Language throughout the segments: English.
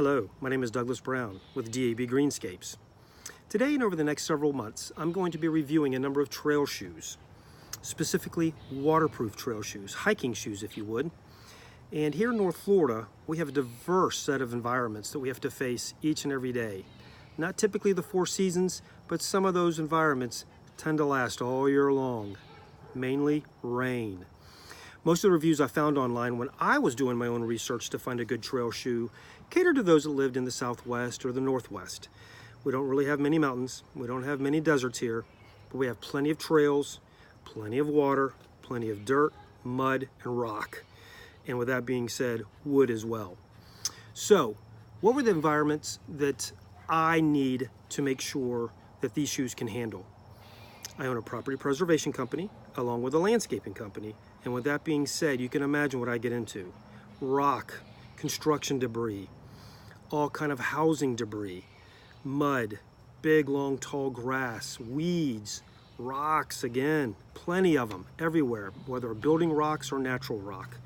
Hello, my name is Douglas Brown with DAB Greenscapes. Today and over the next several months, I'm going to be reviewing a number of trail shoes, specifically waterproof trail shoes, hiking shoes if you would. And here in North Florida, we have a diverse set of environments that we have to face each and every day. Not typically the 4 seasons, but some of those environments tend to last all year long, mainly rain. Most of the reviews I found online when I was doing my own research to find a good trail shoe catered to those that lived in the Southwest or the Northwest. We don't really have many mountains, we don't have many deserts here, but we have plenty of trails, plenty of water, plenty of dirt, mud, and rock. And with that being said, wood as well. So, what were the environments that I need to make sure that these shoes can handle? I own a property preservation company along with a landscaping company. And with that being said, you can imagine what I get into. Rock, construction debris, all kind of housing debris, mud, big, long, tall grass, weeds, rocks again, plenty of them everywhere, whether building rocks or natural rock.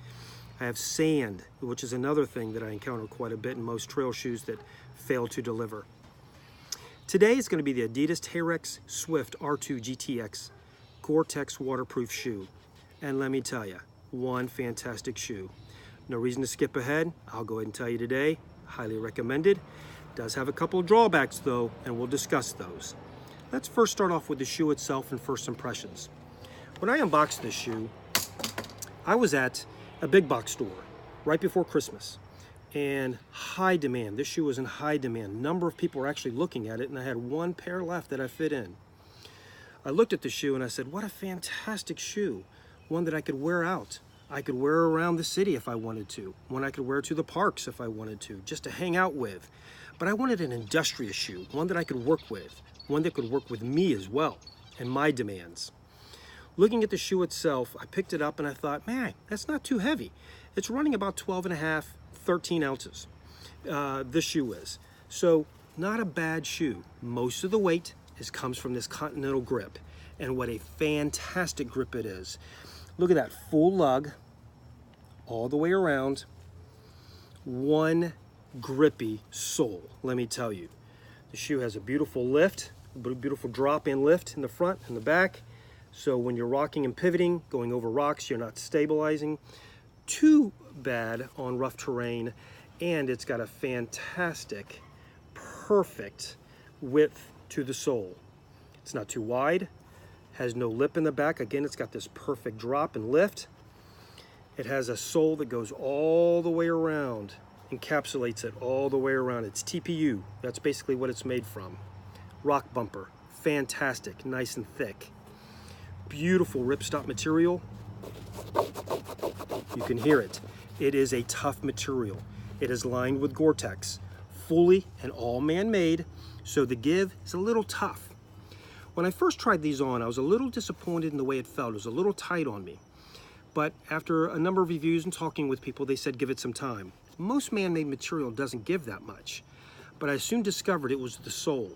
I have sand, which is another thing that I encounter quite a bit in most trail shoes that fail to deliver. Today is going to be the Adidas Terrex Swift R2 GTX Gore-Tex waterproof shoe. And let me tell you, one fantastic shoe. No reason to skip ahead. I'll go ahead and tell you today, highly recommended. Does have a couple of drawbacks though, and we'll discuss those. Let's first start off with the shoe itself and first impressions. When I unboxed this shoe, I was at a big box store right before Christmas, and high demand. This shoe was in high demand. A number of people were actually looking at it, and I had one pair left that I fit in. I looked at the shoe and I said, what a fantastic shoe. One that I could wear out. I could wear around the city if I wanted to. One I could wear to the parks if I wanted to, just to hang out with. But I wanted an industrious shoe, one that I could work with, one that could work with me as well, and my demands. Looking at the shoe itself, I picked it up and I thought, man, that's not too heavy. It's running about 12 and a half, 13 ounces. This shoe is. So, not a bad shoe. Most of the weight comes from this Continental grip. And what a fantastic grip it is. Look at that full lug all the way around. One grippy sole, let me tell you. The shoe has a beautiful lift, a beautiful drop and lift in the front and the back. So when you're rocking and pivoting, going over rocks, you're not stabilizing too bad on rough terrain. And it's got a fantastic, perfect width to the sole. It's not too wide. Has no lip in the back. Again, it's got this perfect drop and lift. It has a sole that goes all the way around, encapsulates it all the way around. It's TPU. That's basically what it's made from. Rock bumper. Fantastic. Nice and thick. Beautiful ripstop material. You can hear it. It is a tough material. It is lined with Gore-Tex. Fully and all man-made, so the give is a little tough. When I first tried these on, I was a little disappointed in the way it felt. It was a little tight on me. But after a number of reviews and talking with people, they said give it some time. Most man-made material doesn't give that much. But I soon discovered it was the sole.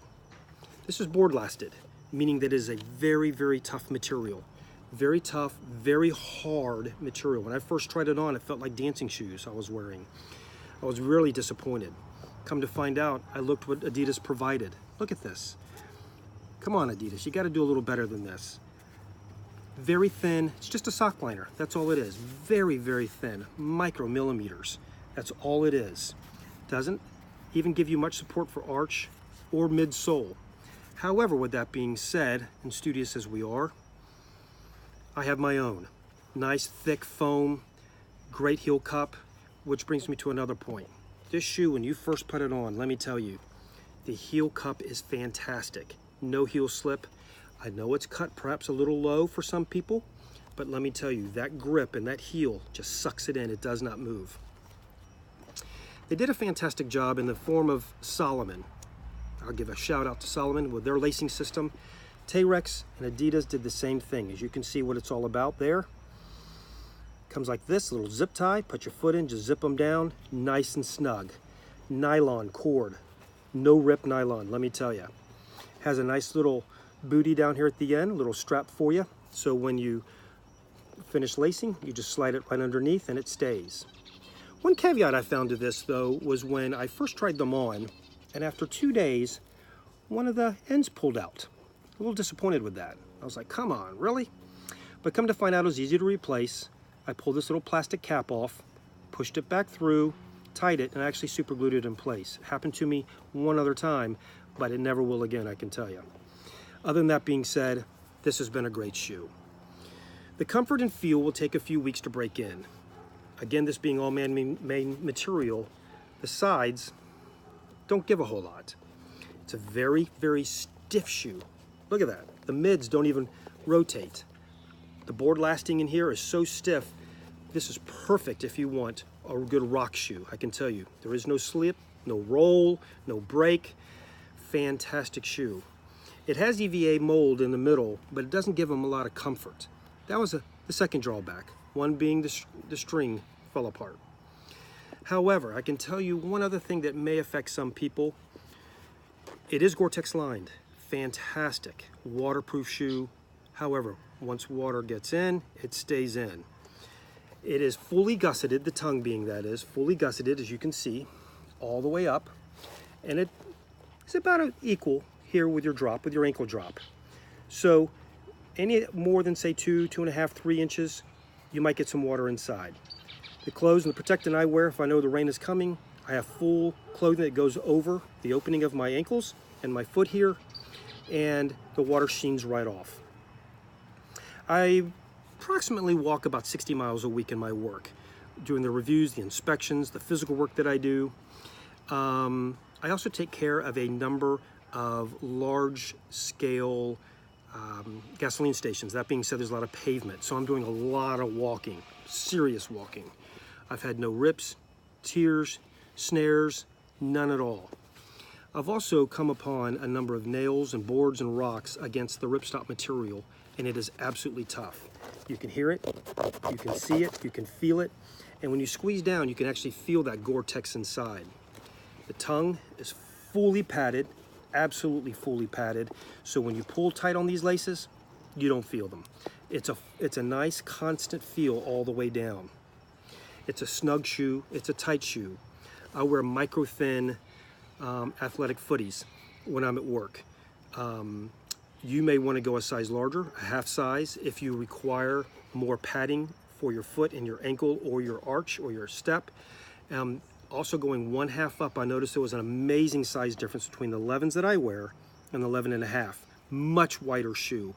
This is board lasted, meaning that it is a very, very tough material. Very tough, very hard material. When I first tried it on, it felt like dancing shoes I was wearing. I was really disappointed. Come to find out, I looked what Adidas provided. Look at this. Come on, Adidas, you got to do a little better than this. Very thin, it's just a sock liner, that's all it is. Very, very thin, micromillimeters, that's all it is. Doesn't even give you much support for arch or midsole. However, with that being said, and studious as we are, I have my own. Nice, thick foam, great heel cup, which brings me to another point. This shoe, when you first put it on, let me tell you, the heel cup is fantastic. No heel slip. I know it's cut perhaps a little low for some people, but let me tell you, that grip and that heel just sucks it in. It does not move. They did a fantastic job in the form of Salomon. I'll give a shout out to Salomon with their lacing system. Terrex and Adidas did the same thing. As you can see what it's all about there. Comes like this, little zip tie. Put your foot in, just zip them down. Nice and snug. Nylon cord. No rip nylon, let me tell you. Has a nice little booty down here at the end, little strap for you. So when you finish lacing, you just slide it right underneath and it stays. One caveat I found to this though was when I first tried them on, and after 2 days, one of the ends pulled out. A little disappointed with that. I was like, come on, really? But come to find out, it was easy to replace. I pulled this little plastic cap off, pushed it back through, tied it, and actually super glued it in place. It happened to me one other time, but it never will again, I can tell you. Other than that being said, this has been a great shoe. The comfort and feel will take a few weeks to break in. Again, this being all man-made material, the sides don't give a whole lot. It's a very, very stiff shoe. Look at that. The mids don't even rotate. The board lasting in here is so stiff. This is perfect if you want a good rock shoe, I can tell you. There is no slip, no roll, no break. Fantastic shoe. It has EVA mold in the middle, but it doesn't give them a lot of comfort. That was the second drawback, one being the string fell apart. However, I can tell you one other thing that may affect some people. It is Gore-Tex lined. Fantastic. Waterproof shoe. However, once water gets in, it stays in. It is fully gusseted, the tongue being that is, fully gusseted as you can see, all the way up. And it is about equal here with your drop, with your ankle drop. So any more than say 2.5, 3 inches, you might get some water inside. The clothes and the protectant I wear, if I know the rain is coming, I have full clothing that goes over the opening of my ankles and my foot here, and the water sheens right off. I approximately walk about 60 miles a week in my work, doing the reviews, the inspections, the physical work that I do. I also take care of a number of large-scale gasoline stations. That being said, there's a lot of pavement, so I'm doing a lot of walking, serious walking. I've had no rips, tears, snares, none at all. I've also come upon a number of nails and boards and rocks against the ripstop material, and it is absolutely tough. You can hear it, you can see it, you can feel it, and when you squeeze down, you can actually feel that Gore-Tex inside. The tongue is fully padded, absolutely fully padded, so when you pull tight on these laces, you don't feel them. It's a nice constant feel all the way down. It's a snug shoe, it's a tight shoe. I wear micro thin athletic footies when I'm at work. You may want to go a size larger, a half size, if you require more padding for your foot and your ankle or your arch or your step. Also going 1/2 up, I noticed there was an amazing size difference between the 11s that I wear and the 11.5. Much wider shoe.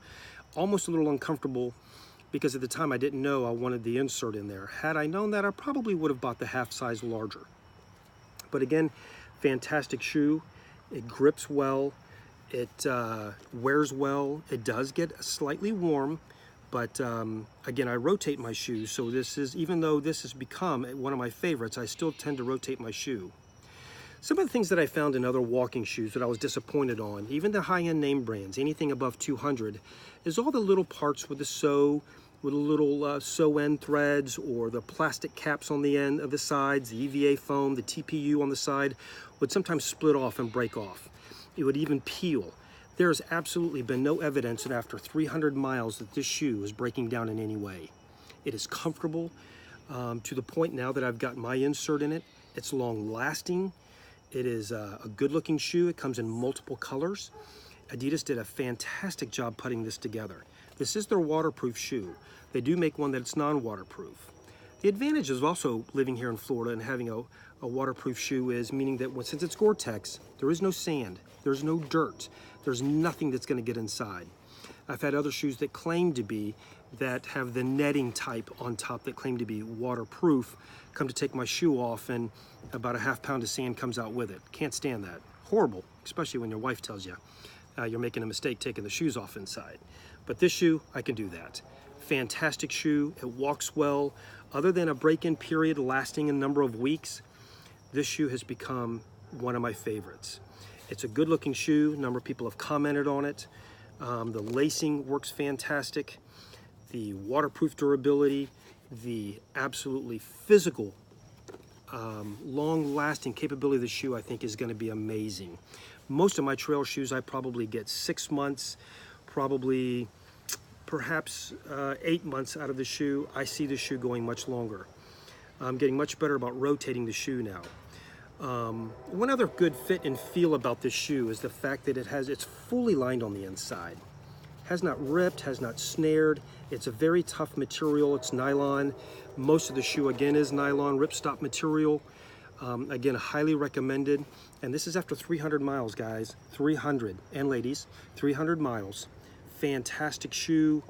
Almost a little uncomfortable because at the time I didn't know I wanted the insert in there. Had I known that, I probably would have bought the half size larger. But again, fantastic shoe. It grips well. It wears well. It does get slightly warm, but again, I rotate my shoes. So this is, even though this has become one of my favorites, I still tend to rotate my shoe. Some of the things that I found in other walking shoes that I was disappointed on, even the high-end name brands, anything above 200, is all the little parts with the sew, with the little sew end threads, or the plastic caps on the end of the sides, the EVA foam, the TPU on the side, would sometimes split off and break off. It would even peel. There has absolutely been no evidence that after 300 miles that this shoe is breaking down in any way. It is comfortable to the point now that I've got my insert in it. It's long lasting. It is a good looking shoe. It comes in multiple colors. Adidas did a fantastic job putting this together. This is their waterproof shoe. They do make one that's non-waterproof. The advantage of also living here in Florida and having a waterproof shoe is meaning that since it's Gore-Tex, there is no sand, there's no dirt, there's nothing that's going to get inside. I've had other shoes that claim to be, that have the netting type on top that claim to be waterproof, come to take my shoe off and about a half pound of sand comes out with it. Can't stand that. Horrible, especially when your wife tells you you're making a mistake taking the shoes off inside. But this shoe, I can do that. Fantastic shoe, it walks well. Other than a break-in period lasting a number of weeks, this shoe has become one of my favorites. It's a good looking shoe, a number of people have commented on it. The lacing works fantastic. The waterproof durability, the absolutely physical, long-lasting capability of the shoe, I think is going to be amazing. Most of my trail shoes, I probably get 6 months, probably perhaps 8 months out of the shoe. I see the shoe going much longer. I'm getting much better about rotating the shoe now. One other good fit and feel about this shoe is the fact that it's fully lined on the inside. Has not ripped, has not snared. It's a very tough material. It's nylon. Most of the shoe, again, is nylon ripstop material. Again, highly recommended. And this is after 300 miles, guys. 300, and ladies, 300 miles. Fantastic shoe.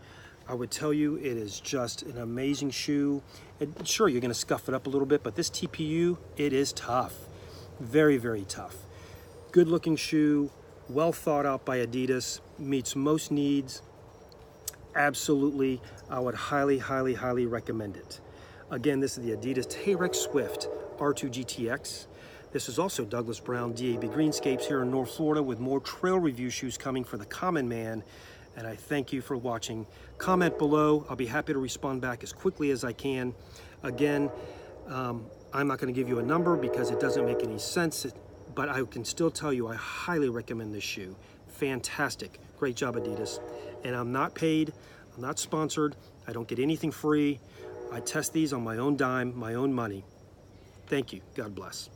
I would tell you it is just an amazing shoe. And sure, you're going to scuff it up a little bit, but this TPU, it is tough. Very, very tough. Good looking shoe, well thought out by Adidas, meets most needs. Absolutely, I would highly, highly, highly recommend it. Again, this is the Adidas Terrex Swift R2 GTX. This is also Douglas Brown DAB Greenscapes here in North Florida with more trail review shoes coming for the common man. And I thank you for watching. Comment below. I'll be happy to respond back as quickly as I can. Again, I'm not going to give you a number because it doesn't make any sense, but I can still tell you I highly recommend this shoe. Fantastic. Great job, Adidas. And I'm not paid. I'm not sponsored. I don't get anything free. I test these on my own dime, my own money. Thank you. God bless.